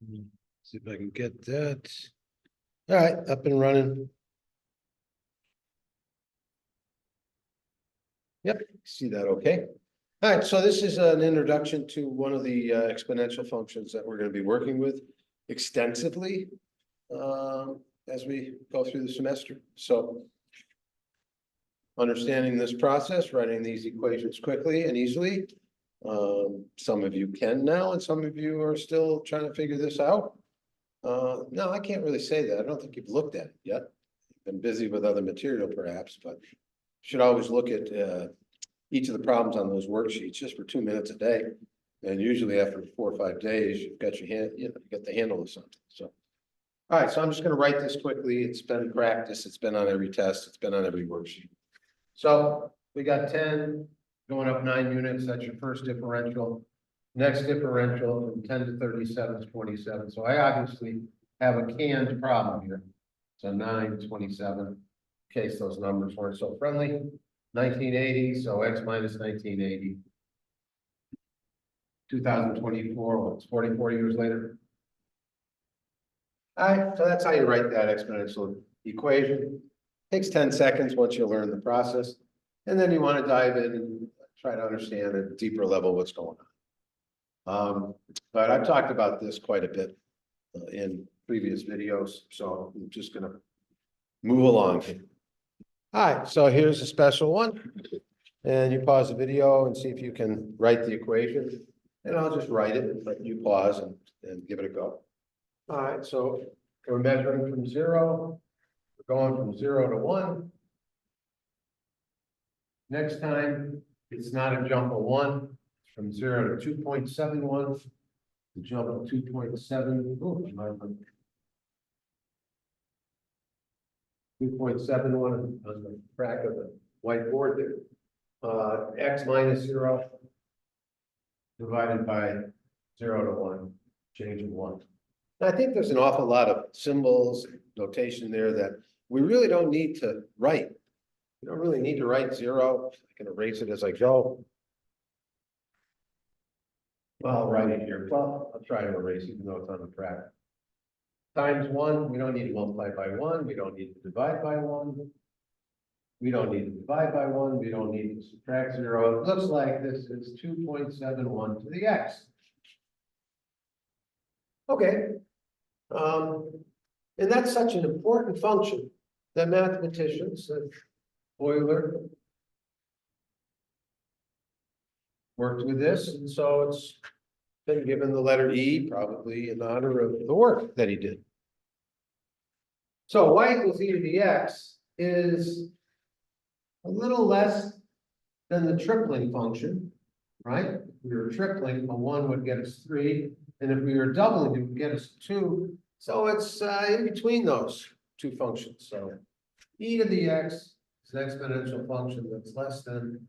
See if I can get that. All right, up and running. Yep, see that okay. All right, so this is an introduction to one of the exponential functions that we're going to be working with extensively as we go through the semester. So understanding this process, writing these equations quickly and easily. Some of you can now, and some of you are still trying to figure this out. No, I can't really say that. I don't think you've looked at it yet. You've been busy with other material perhaps, but you should always look at each of the problems on those worksheets just for 2 minutes a day. And usually after 4 or 5 days, you've got your hand, you get the handle of something. So, all right, so I'm just going to write this quickly. It's been practice. It's been on every test. It's been on every worksheet. So we got 10 going up 9 units. That's your first differential. Next differential from 10 to 37 is 27. So I obviously have a canned problem here. So 9, 27, in case those numbers weren't so friendly. 1980, so x minus 1980. 2024, well, it's 44 years later. All right, so that's how you write that exponential equation. Takes 10 seconds once you learn the process. And then you want to dive in and try to understand at a deeper level what's going on. But I've talked about this quite a bit in previous videos, so I'm just going to move along here. All right, so here's a special one. And you pause the video and see if you can write the equation. And I'll just write it, but you pause and give it a go. All right, so we're measuring from 0. We're going from 0 to 1. Next time, it's not a jump of 1. It's from 0 to 2.71. The jump of 2.7. Oh, 2.71 on the crack of the whiteboard there. X minus 0 divided by 0 to 1, change of 1. I think there's an awful lot of symbols, notation there that we really don't need to write. You don't really need to write 0. I can erase it as I go. Well, I'll write it here. Well, I'll try to erase it even though it's on the track. Times 1, we don't need to multiply by 1. We don't need to divide by 1. We don't need to divide by 1. We don't need to subtract 0. It looks like this is 2.71 to the x. Okay. And that's such an important function that mathematicians, Euler, worked with this, and so it's been given the letter E, probably in honor of the work that he did. So y equals e to the x is a little less than the tripling function, right? If we were tripling, a 1 would get us 3, and if we were doubling, it would get us 2. So it's in between those two functions. So e to the x is an exponential function that's less than,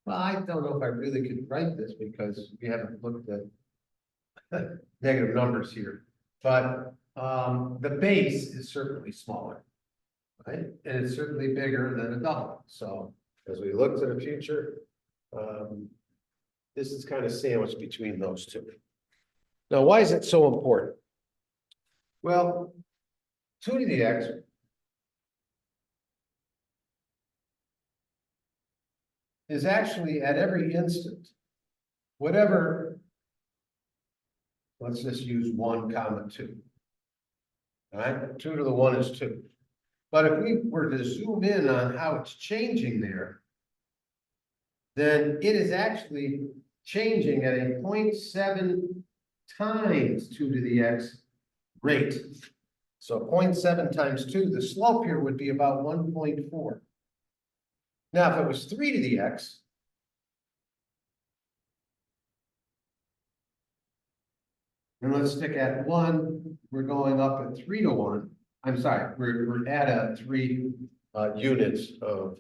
well, I don't know if I really could write this because we haven't looked at negative numbers here, but the base is certainly smaller, right? And it's certainly bigger than a double. So as we look to the future, this is kind of sandwiched between those two. Now, why is it so important? Well, 2 to the x is actually at every instant, whatever, let's just use 1 comma 2. All right, 2 to the 1 is 2. But if we were to zoom in on how it's changing there, then it is actually changing at a 0.7 times 2 to the x rate. So 0.7 times 2, the slope here would be about 1.4. Now, if it was 3 to the x, and let's stick at 1, we're going up at 3 to 1. I'm sorry, we're at a 3 units of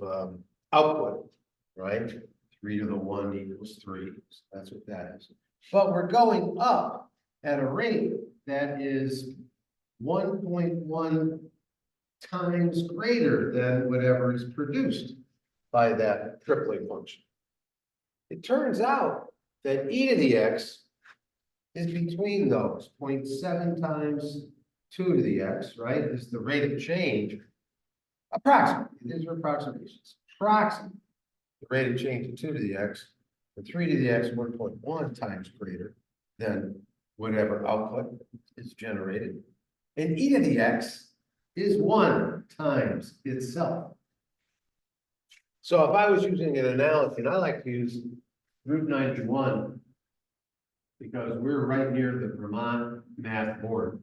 output, right? 3 to the 1 equals 3. So that's what that is. But we're going up at a rate that is 1.1 times greater than whatever is produced by that tripling function. It turns out that e to the x is between those. 0.7 times 2 to the x, right, is the rate of change. Approximately, these are approximations. Approximately, the rate of change of 2 to the x, and 3 to the x 1.1 times greater than whatever output is generated. And e to the x is 1 times itself. So if I was using an analogy, and I like to use Route 91 because we're right near the Vermont math border.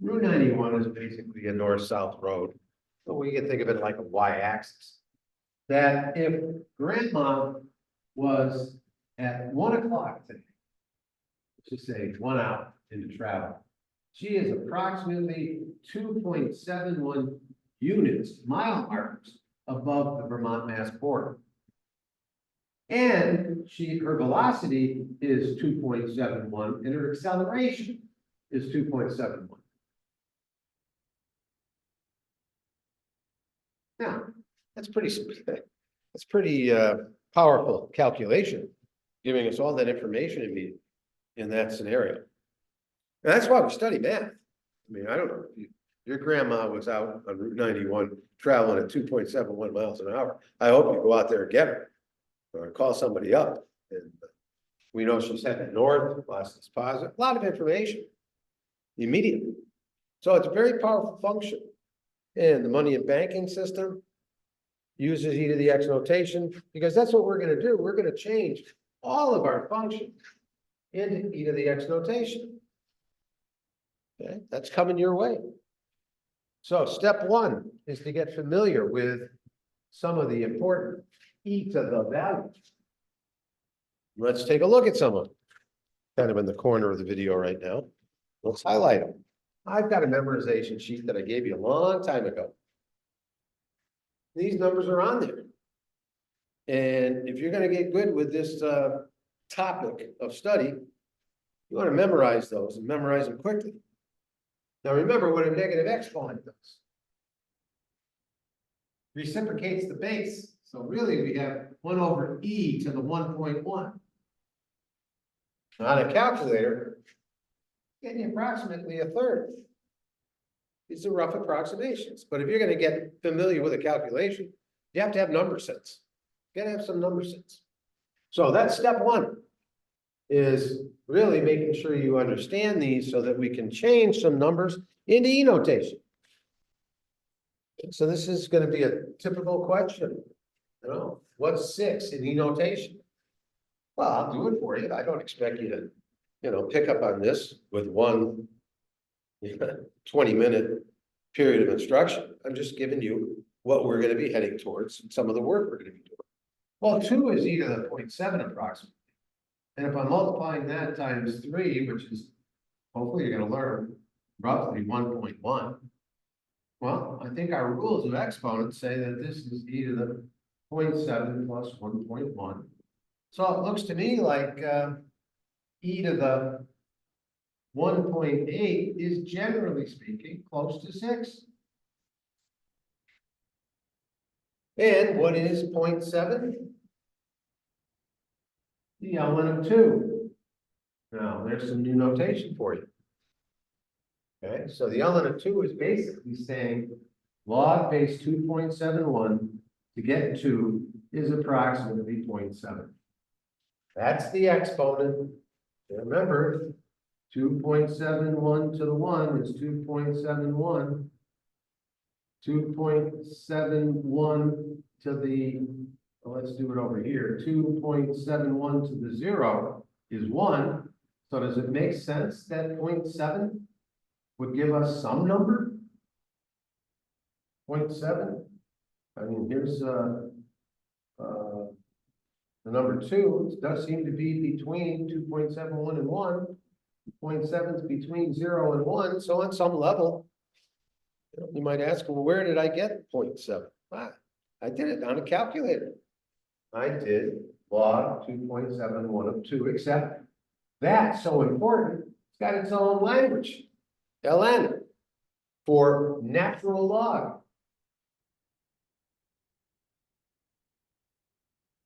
Route 91 is basically a north-south road. So we can think of it like a y-axis. That if grandma was at 1 o'clock today, let's just say 1 hour into travel, she is approximately 2.71 units, mile markers, above the Vermont mass border. And her velocity is 2.71 and her acceleration is 2.71. Now, that's pretty powerful calculation, giving us all that information immediately in that scenario. And that's why we study math. I mean, I don't know, if your grandma was out on Route 91 traveling at 2.71 miles an hour. I hope you go out there and get her or call somebody up. And we know she's heading north, velocity positive, a lot of information immediately. So it's a very powerful function. And the money and banking system uses e to the x notation because that's what we're going to do. We're going to change all of our functions into e to the x notation. Okay, that's coming your way. So step 1 is to get familiar with some of the important e to the values. Let's take a look at some of them. Kind of in the corner of the video right now. Let's highlight them. I've got a memorization sheet that I gave you a long time ago. These numbers are on there. And if you're going to get good with this topic of study, you want to memorize those and memorize them quickly. Now remember what a negative exponent does. Reciprocates the base. So really we have 1 over e to the 1.1. On a calculator, getting approximately a third. These are rough approximations, but if you're going to get familiar with a calculation, you have to have number sets. You got to have some number sets. So that's step 1, is really making sure you understand these so that we can change some numbers into e notation. So this is going to be a typical question. You know, what's 6 in e notation? Well, I'll do it for you. I don't expect you to, pick up on this with one 20-minute period of instruction. I'm just giving you what we're going to be heading towards and some of the work we're going to be doing. Well, 2 is e to the 0.7 approximately. And if I'm multiplying that times 3, which is hopefully you're going to learn roughly 1.1. Well, I think our rules of exponents say that this is e to the 0.7 plus 1.1. So it looks to me like e to the 1.8 is generally speaking close to 6. And what is 0.7? The element of 2. Now there's some new notation for you. Okay, so the element of 2 is basically saying log base 2.71 to get 2 is approximately 0.7. That's the exponent. Remember, 2.71 to the 1 is 2.71. 2.71 to the, let's do it over here. 2.71 to the 0 is 1. So does it make sense that 0.7 would give us some number? 0.7. I mean, here's the number 2. It does seem to be between 2.71 and 1. 0.7 is between 0 and 1. So on some level, you might ask, well, where did I get 0.7? I did it on a calculator. I did log 2.71 of 2, except that's so important. It's got its own language, ln, for natural log.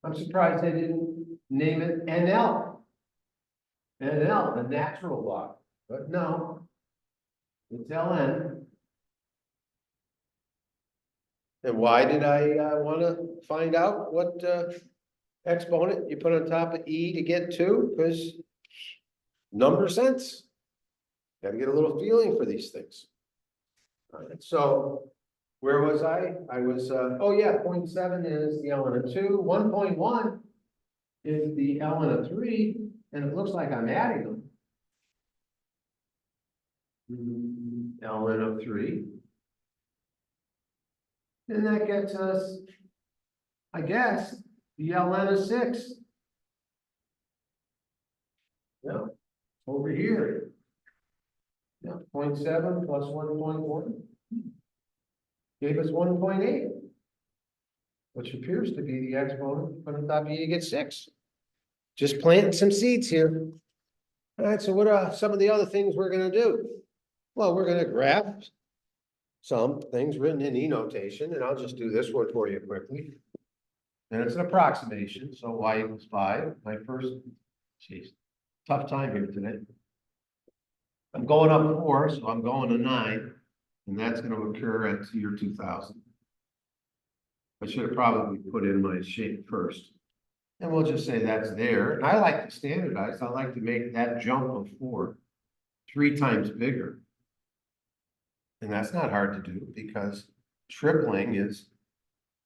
I'm surprised they didn't name it NL. and an L, the natural log, but no, it's ln. And why did I want to find out what exponent you put on top of e to get 2? Because number sense. Got to get a little feeling for these things. All right, so where was I? I was, oh yeah, 0.7 is the ln of 2, 1.1 is the ln of 3, and it looks like I'm adding them. Ln of 3. And that gets us, I guess, the ln of 6. Yeah, over here. Yeah, 0.7 plus 1.1 gave us 1.8, which appears to be the exponent from the top of e to get 6. Just planting some seeds here. All right, so what are some of the other things we're going to do? Well, we're going to grab some things written in E notation, and I'll just do this one for you quickly. And it's an approximation, so y equals 5. My first, geez, tough time here today. I'm going up 4, so I'm going to 9, and that's going to occur at year 2000. I should have probably put in my shape first. And we'll just say that's there. And I like to standardize. I like to make that jump of 4 3 times bigger. And that's not hard to do because tripling is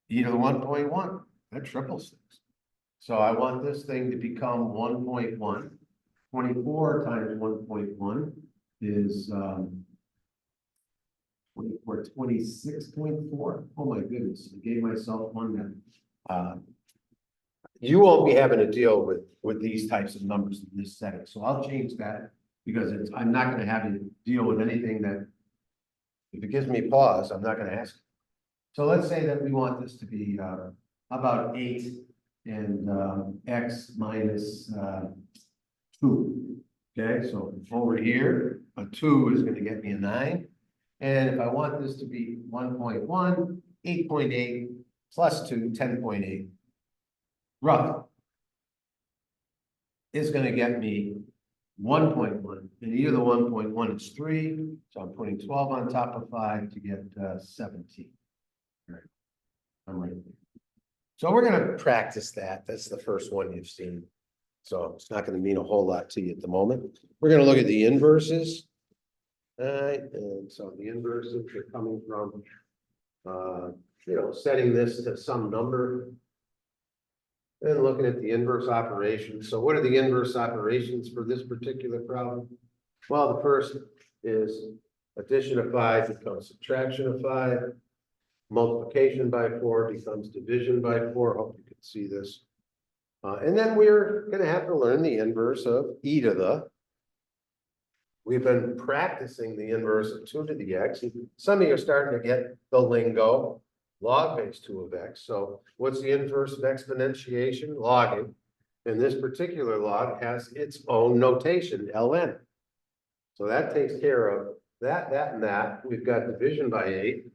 e to the 1.1. That triples things. So I want this thing to become 1.1. 24 times 1.1 is 26.4. Oh my goodness, I gave myself one that you won't be having to deal with these types of numbers in this setting. So I'll change that because I'm not going to have to deal with anything that, if it gives me pause, I'm not going to ask. So let's say that we want this to be about 8 and x minus 2. Okay, so over here, a 2 is going to get me a 9. And if I want this to be 1.1, 8.8 plus 2, 10.8, roughly, is going to get me 1.1. And e to the 1.1 is 3. So I'm putting 12 on top of 5 to get 17. All right. I'm right there. So we're going to practice that. That's the first one you've seen. So it's not going to mean a whole lot to you at the moment. We're going to look at the inverses. All right, and so the inverses are coming from, setting this to some number and looking at the inverse operations. So what are the inverse operations for this particular problem? Well, the first is addition of 5 becomes subtraction of 5. Multiplication by 4 becomes division by 4. Hope you can see this. And then we're going to have to learn the inverse of e to the. We've been practicing the inverse of 2 to the x. Some of you are starting to get the lingo, log base 2 of x. So what's the inverse of exponentiation? Logging. And this particular log has its own notation, ln. So that takes care of that, and that. We've got division by 8.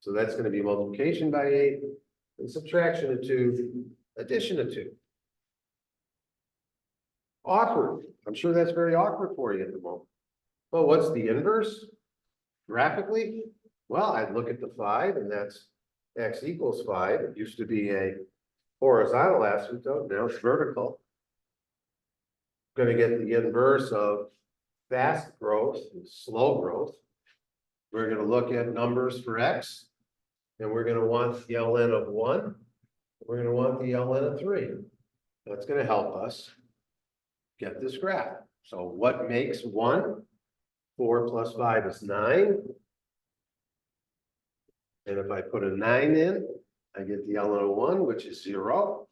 So that's going to be multiplication by 8 and subtraction of 2, addition of 2. Awkward. I'm sure that's very awkward for you at the moment. Well, what's the inverse? Graphically? Well, I'd look at the 5, and that's x equals 5. It used to be a horizontal asymptote, now it's vertical. Going to get the inverse of fast growth and slow growth. We're going to look at numbers for x, and we're going to want the ln of 1. We're going to want the ln of 3. That's going to help us get this graph. So what makes 1? 4 plus 5 is 9. And if I put a 9 in, I get the ln of 1, which is 0.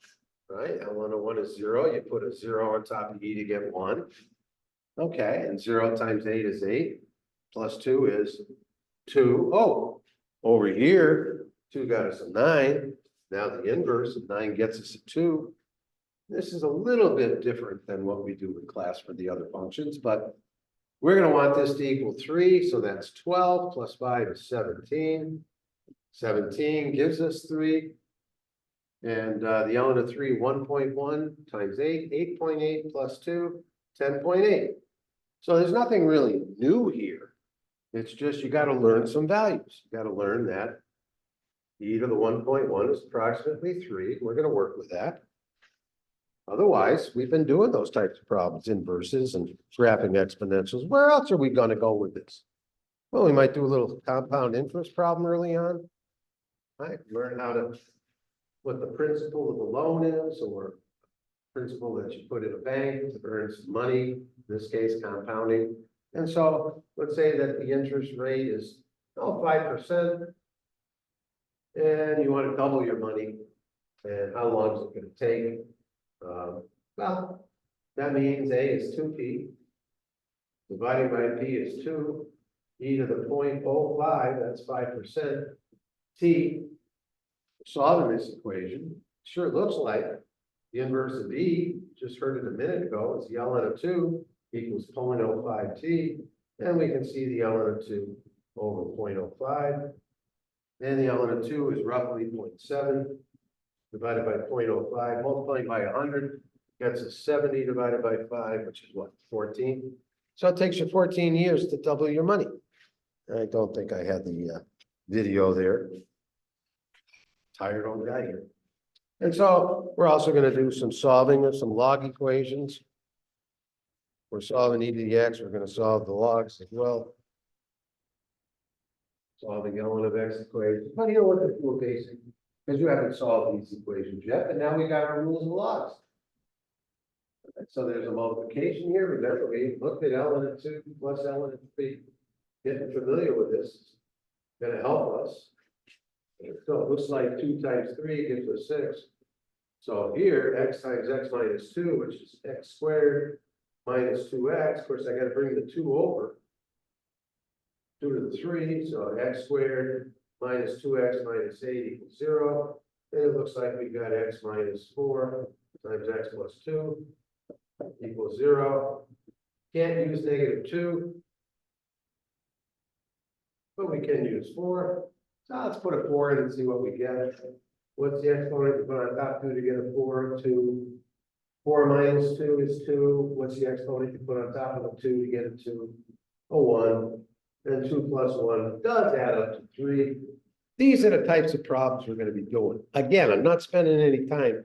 Right? ln of 1 is 0. You put a 0 on top of e to get 1. Okay, and 0 times 8 is 8. Plus 2 is 2. Oh, over here, 2 got us a 9. Now the inverse of 9 gets us a 2. This is a little bit different than what we do in class for the other functions, but we're going to want this to equal 3, so that's 12 plus 5 is 17. 17 gives us 3. And the ln of 3, 1.1 times 8, 8.8 plus 2. 10.8. So there's nothing really new here. It's just you got to learn some values. You got to learn that e to the 1.1 is approximately 3. We're going to work with that. Otherwise, we've been doing those types of problems, inverses and graphing exponentials. Where else are we going to go with this? Well, we might do a little compound interest problem early on. Right, learn how to, what the principal of the loan is, or principal that you put in a bank to earn some money, in this case compounding. And so let's say that the interest rate is 5%, and you want to double your money. And how long is it going to take? Well, that means A is 2p, divided by p is 2, e to the 0.05, that's 5%. T, solving this equation, sure looks like the inverse of E, just heard it a minute ago, is the ln of 2 equals 0.05t, and we can see the ln of 2 over 0.05, and the ln of 2 is roughly 0.7, divided by 0.05, multiplying by 100, gets us 70 divided by 5, which is what, 14? So it takes you 14 years to double your money. I don't think I had the video there. Tired old guy here. And so we're also going to do some solving of some log equations. We're solving e to the x. We're going to solve the logs as well. Solving ln of x equation. But you know what, the real basic, because you haven't solved these equations yet, and now we got our rules of logs. So there's a multiplication here. Remember, we looked at ln of 2 plus ln of 3. Getting familiar with this is going to help us. So it looks like 2 times 3 gives us 6. So here, x times x minus 2, which is x squared minus 2x. Of course, I got to bring the 2 over. 2 to the 3, so x squared minus 2x minus 8 equals 0. And it looks like we got x minus 4 times x plus 2 equals 0. Can't use negative 2, but we can use 4. So let's put a 4 in and see what we get. What's the exponent to put on top 2 to get a 4? 2. 4 minus 2 is 2. What's the exponent to put on top of a 2 to get a 2? A 1. And 2 plus 1 does add up to 3. These are the types of problems we're going to be doing. Again, I'm not spending any time.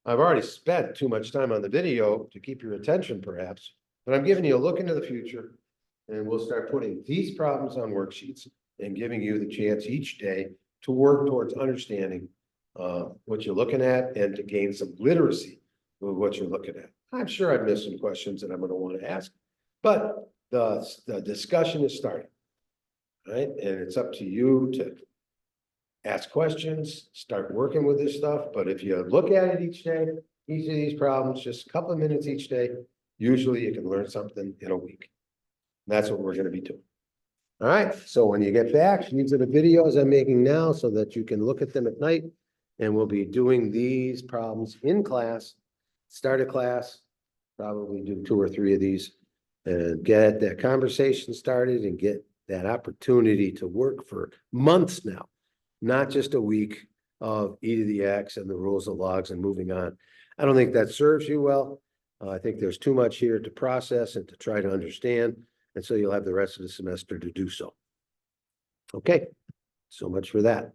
I've already spent too much time on the video to keep your attention, perhaps. But I'm giving you a look into the future. And we'll start putting these problems on worksheets and giving you the chance each day to work towards understanding what you're looking at and to gain some literacy with what you're looking at. I'm sure I've missed some questions that I'm going to want to ask, but the discussion is starting, right? And it's up to you to ask questions, start working with this stuff. But if you look at it each day, each of these problems, just a couple of minutes each day, usually you can learn something in a week. And that's what we're going to be doing. All right, so when you get back, these are the videos I'm making now so that you can look at them at night. And we'll be doing these problems in class, start a class, probably do 2 or 3 of these and get that conversation started and get that opportunity to work for months now, not just a week of e to the x and the rules of logs and moving on. I don't think that serves you well. I think there's too much here to process and to try to understand. And so you'll have the rest of the semester to do so. Okay, so much for that.